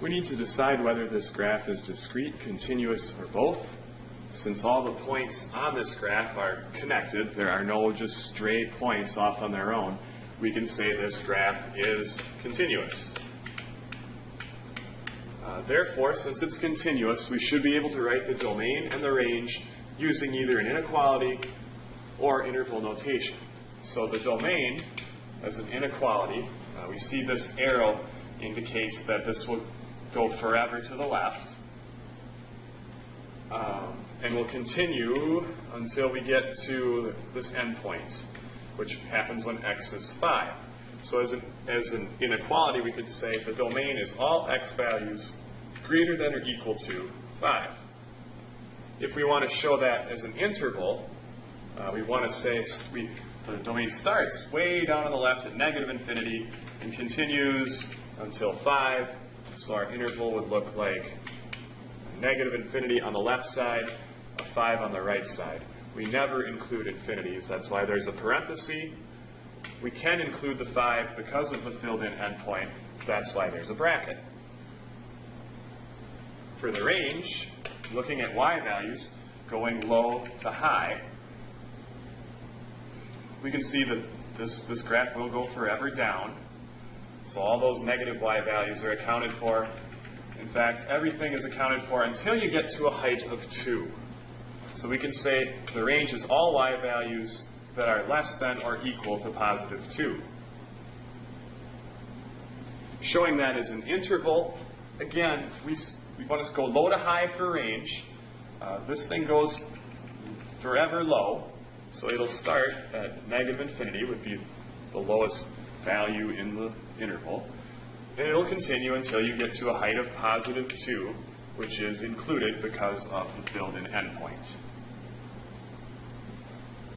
We need to decide whether this graph is discrete, continuous, or both. Since all the points on this graph are connected, there are no just stray points off on their own, we can say this graph is continuous. Therefore, since it's continuous, we should be able to write the domain and the range using either an inequality or interval notation. So the domain as an inequality, we see this arrow indicates that this will go forever to the left. And will continue until we get to this endpoint, which happens when x is 5. So as an inequality, we could say the domain is all x values greater than or equal to 5. If we want to show that as an interval, we want to say the domain starts way down on the left at negative infinity and continues until 5. So our interval would look like negative infinity on the left side, a 5 on the right side. We never include infinities. That's why there's a parenthesis. We can include the 5 because of the filled-in endpoint. That's why there's a bracket. For the range, looking at y values going low to high, we can see that this graph will go forever down. So all those negative y values are accounted for. In fact, everything is accounted for until you get to a height of 2. So we can say the range is all y values that are less than or equal to positive 2. Showing that as an interval, again, we want to go low to high for range. This thing goes forever low, so it'll start at negative infinity, would be the lowest value in the interval. And it'll continue until you get to a height of positive 2, which is included because of the filled-in endpoint.